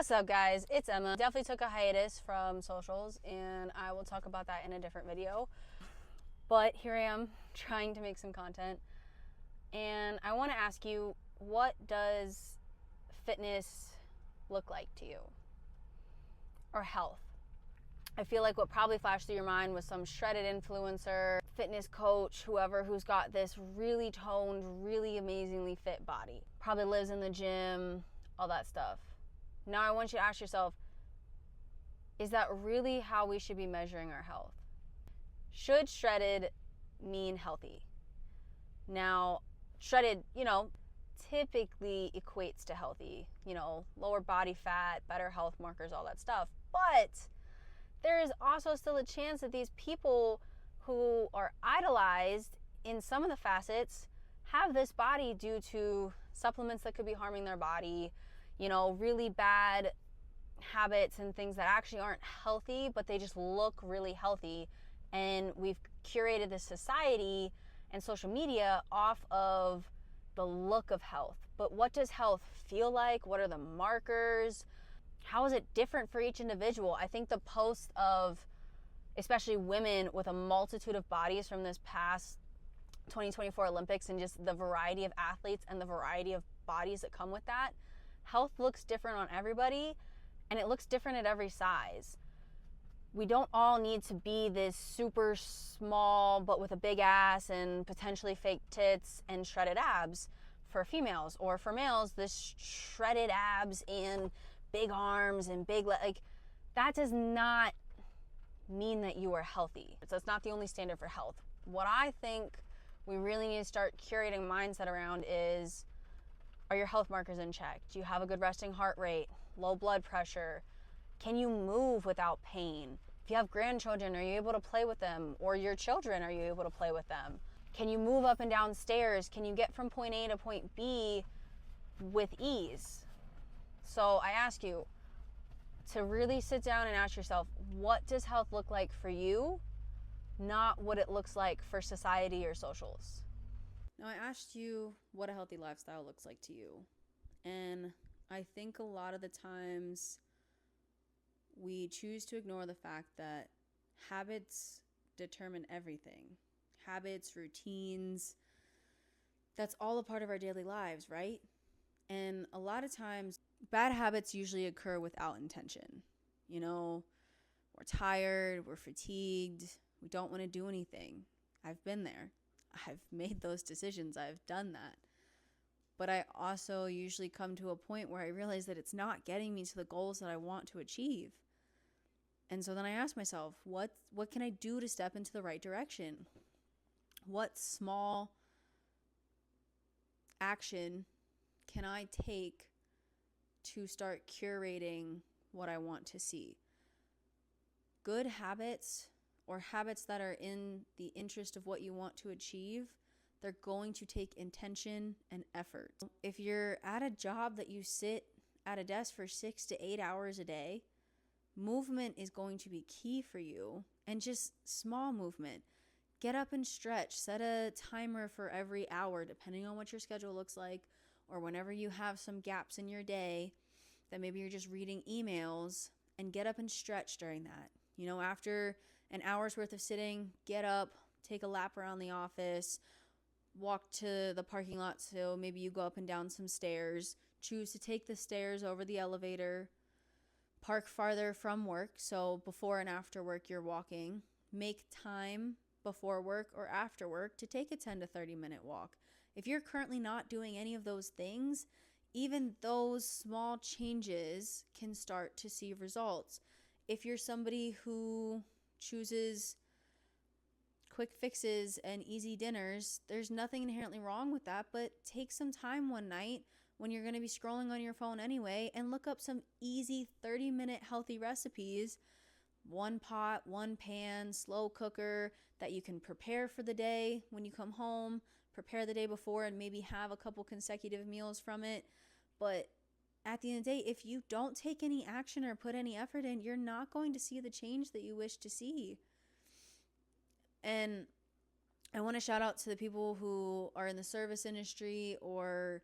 What's up, guys? It's Emma. Definitely took a hiatus from socials, and I will talk about that in a different video. But here I am trying to make some content, and I want to ask you, what does fitness look like to you? Or health? I feel like what probably flashed through your mind was some shredded influencer, fitness coach, whoever, who's got this really toned, really amazingly fit body. Probably lives in the gym, all that stuff. Now I want you to ask yourself, is that really how we should be measuring our health? Should shredded mean healthy? Now, shredded, typically equates to healthy, lower body fat, better health markers, all that stuff. But there is also still a chance that these people who are idolized in some of the facets have this body due to supplements that could be harming their body, really bad habits and things that actually aren't healthy, but they just look really healthy. And we've curated this society and social media off of the look of health. But what does health feel like? What are the markers? How is it different for each individual? I think the posts of especially women with a multitude of bodies from this past 2024 Olympics and just the variety of athletes and the variety of bodies that come with that, health looks different on everybody, and it looks different at every size. We don't all need to be this super small but with a big ass and potentially fake tits and shredded abs for females, or for males, this shredded abs and big arms and big that does not mean that you are healthy. So it's not the only standard for health. What I think we really need to start curating mindset around is, are your health markers in check? Do you have a good resting heart rate? Low blood pressure? Can you move without pain? If you have grandchildren, are you able to play with them? Or your children, are you able to play with them? Can you move up and down stairs? Can you get from point A to point B with ease? So I ask you to really sit down and ask yourself, what does health look like for you? Not what it looks like for society or socials. Now, I asked you what a healthy lifestyle looks like to you. And I think a lot of the times we choose to ignore the fact that habits determine everything. Habits, routines, that's all a part of our daily lives, right? And a lot of times, bad habits usually occur without intention. We're tired, we're fatigued, we don't want to do anything. I've been there. I've made those decisions. I've done that. But I also usually come to a point where I realize that it's not getting me to the goals that I want to achieve. And so then I ask myself, what can I do to step into the right direction? What small action can I take to start curating what I want to see? Good habits, or habits that are in the interest of what you want to achieve, they're going to take intention and effort. If you're at a job that you sit at a desk for 6 to 8 hours a day, movement is going to be key for you, and just small movement. Get up and stretch. Set a timer for every hour, depending on what your schedule looks like, or whenever you have some gaps in your day that maybe you're just reading emails, and get up and stretch during that. After an hour's worth of sitting, get up, take a lap around the office, walk to the parking lot, so maybe you go up and down some stairs, choose to take the stairs over the elevator, park farther from work, so before and after work you're walking, make time before work or after work to take a 10 to 30 minute walk. If you're currently not doing any of those things, even those small changes can start to see results. If you're somebody who chooses quick fixes and easy dinners, there's nothing inherently wrong with that, but take some time one night when you're going to be scrolling on your phone anyway and look up some easy 30-minute healthy recipes, one pot, one pan, slow cooker, that you can prepare for the day when you come home, prepare the day before, and maybe have a couple consecutive meals from it. But at the end of the day, if you don't take any action or put any effort in, you're not going to see the change that you wish to see. And I want to shout out to the people who are in the service industry or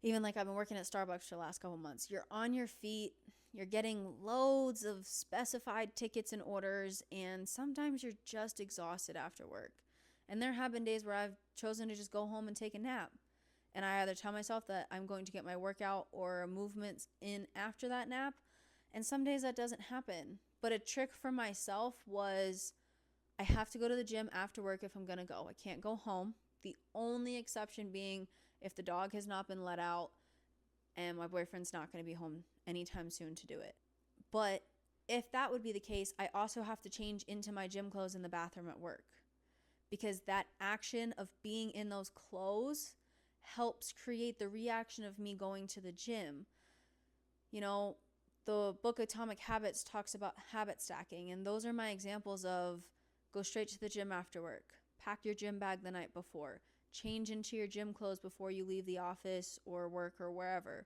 Even like I've been working at Starbucks for the last couple months. You're on your feet, you're getting loads of specified tickets and orders, and sometimes you're just exhausted after work. And there have been days where I've chosen to just go home and take a nap. And I either tell myself that I'm going to get my workout or movements in after that nap. And some days that doesn't happen. But a trick for myself was I have to go to the gym after work if I'm going to go. I can't go home. The only exception being if the dog has not been let out and my boyfriend's not going to be home anytime soon to do it. But if that would be the case, I also have to change into my gym clothes in the bathroom at work, because that action of being in those clothes helps create the reaction of me going to the gym. You know, the book Atomic Habits talks about habit stacking, and those are my examples of go straight to the gym after work, pack your gym bag the night before, change into your gym clothes before you leave the office or work or wherever.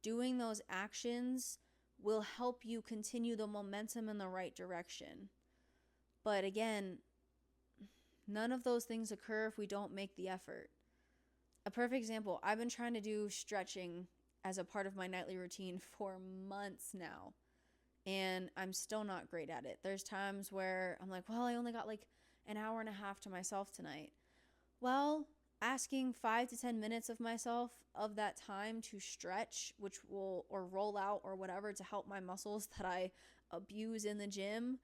Doing those actions will help you continue the momentum in the right direction. But again, none of those things occur if we don't make the effort. A perfect example, I've been trying to do stretching as a part of my nightly routine for months now, and I'm still not great at it. There's times where I'm like, well, I only got like an hour and a half to myself tonight. Well, asking 5 to 10 minutes of myself of that time to stretch, or roll out or whatever to help my muscles that I abuse in the gym,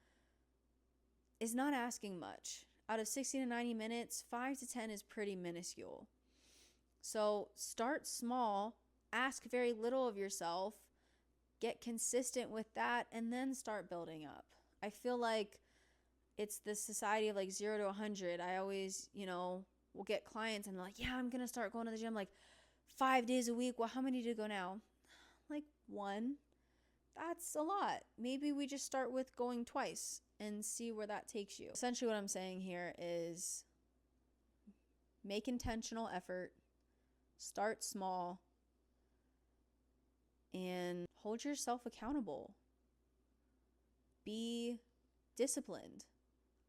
is not asking much. Out of 60 to 90 minutes, 5 to 10 is pretty minuscule. So start small, ask very little of yourself, get consistent with that, and then start building up. I feel like it's this society of like 0 to 100. I always, will get clients and they're like, yeah, I'm going to start going to the gym like 5 days a week. Well, how many do you go now? Like 1. That's a lot. Maybe we just start with going twice and see where that takes you. Essentially what I'm saying here is make intentional effort, start small, and hold yourself accountable. Be disciplined.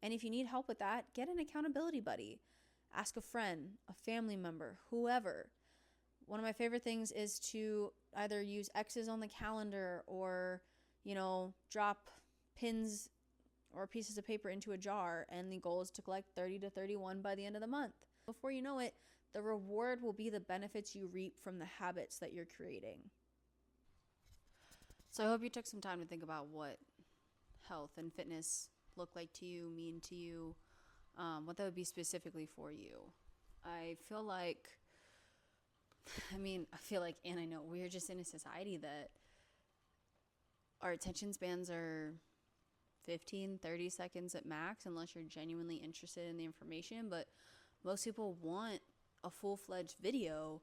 And if you need help with that, get an accountability buddy. Ask a friend, a family member, whoever. One of my favorite things is to either use X's on the calendar or, drop pins or pieces of paper into a jar, and the goal is to collect 30 to 31 by the end of the month. Before you know it, the reward will be the benefits you reap from the habits that you're creating. So I hope you took some time to think about what health and fitness look like to you, mean to you, what that would be specifically for you. I feel like, and I know we're just in a society that our attention spans are 15, 30 seconds at max, unless you're genuinely interested in the information. But most people want a full-fledged video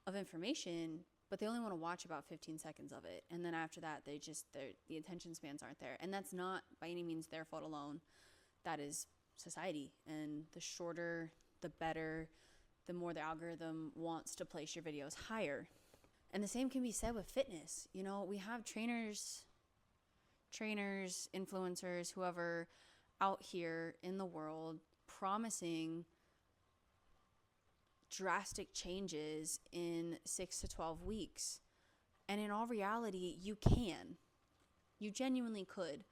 of information, but they only want to watch about 15 seconds of it. And then after that, the attention spans aren't there. And that's not by any means their fault alone. That is society. And the shorter, the better, the more the algorithm wants to place your videos higher. And the same can be said with fitness. We have trainers, influencers, whoever out here in the world promising drastic changes in 6 to 12 weeks. And in all reality, you genuinely could.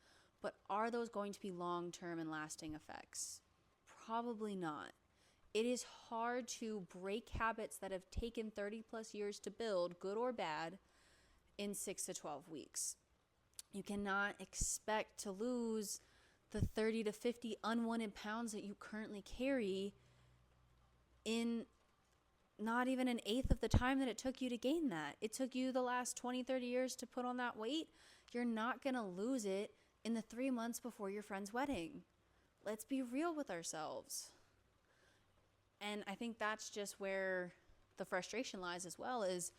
But are those going to be long-term and lasting effects? Probably not. It is hard to break habits that have taken 30 plus years to build, good or bad, in 6 to 12 weeks. You cannot expect to lose the 30 to 50 unwanted pounds that you currently carry in not even an eighth of the time that it took you to gain that. It took you the last 20, 30 years to put on that weight. You're not going to lose it in the 3 months before your friend's wedding. Let's be real with ourselves. And I think that's just where the frustration lies as well, is,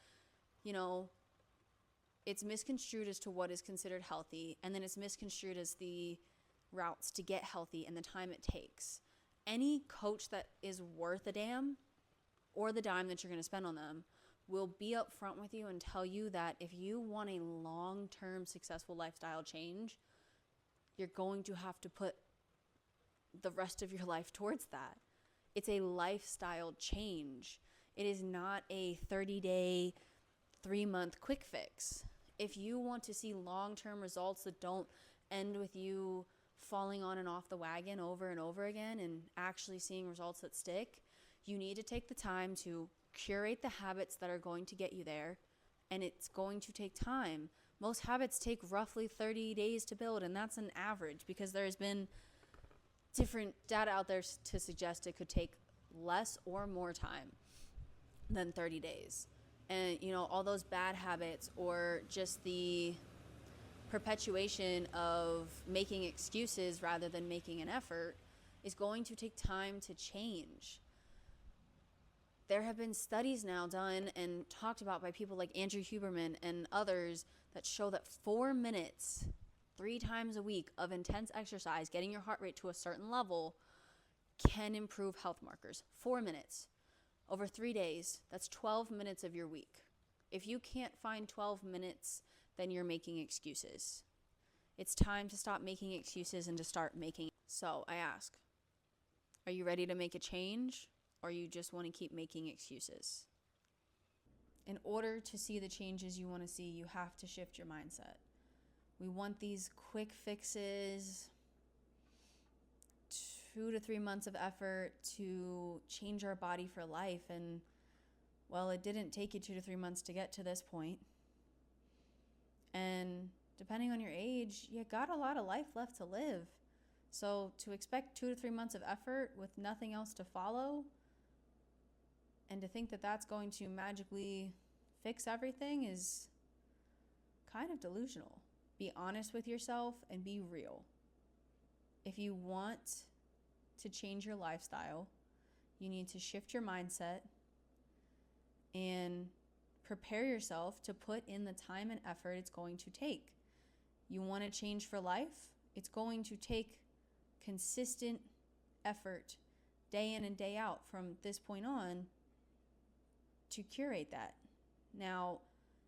it's misconstrued as to what is considered healthy, and then it's misconstrued as the routes to get healthy and the time it takes. Any coach that is worth a damn, or the dime that you're going to spend on them, will be upfront with you and tell you that if you want a long-term successful lifestyle change, you're going to have to put the rest of your life towards that. It's a lifestyle change. It is not a 30-day, 3-month quick fix. If you want to see long-term results that don't end with you falling on and off the wagon over and over again and actually seeing results that stick, you need to take the time to curate the habits that are going to get you there, and it's going to take time. Most habits take roughly 30 days to build, and that's an average because there's been different data out there to suggest it could take less or more time than 30 days. And, you know, all those bad habits or just the perpetuation of making excuses rather than making an effort is going to take time to change. There have been studies now done and talked about by people like Andrew Huberman and others that show that 4 minutes, 3 times a week of intense exercise, getting your heart rate to a certain level, can improve health markers. 4 minutes. Over 3 days, that's 12 minutes of your week. If you can't find 12 minutes, then you're making excuses. It's time to stop making excuses and to start making. So I ask, are you ready to make a change? Or you just want to keep making excuses? In order to see the changes you want to see, you have to shift your mindset. We want these quick fixes, 2 to 3 months of effort to change our body for life. And, well, it didn't take you 2 to 3 months to get to this point. And depending on your age, you got a lot of life left to live. So to expect 2 to 3 months of effort with nothing else to follow, and to think that that's going to magically fix everything is kind of delusional. Be honest with yourself and be real. If you want to change your lifestyle, you need to shift your mindset and prepare yourself to put in the time and effort it's going to take. You want to change for life? It's going to take consistent effort day in and day out from this point on to curate that. Now,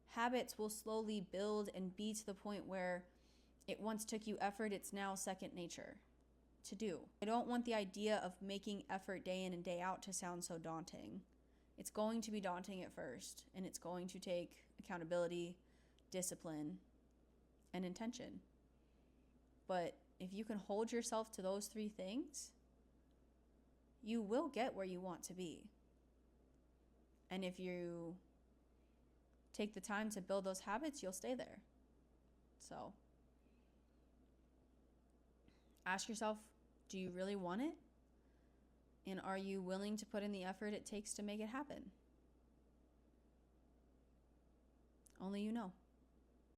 habits will slowly build and be to the point where it once took you effort, it's now second nature to do. I don't want the idea of making effort day in and day out to sound so daunting. It's going to be daunting at first, and it's going to take accountability, discipline, and intention. But if you can hold yourself to those 3 things, you will get where you want to be. And if you take the time to build those habits, you'll stay there. So ask yourself, do you really want it? And are you willing to put in the effort it takes to make it happen? Only you know.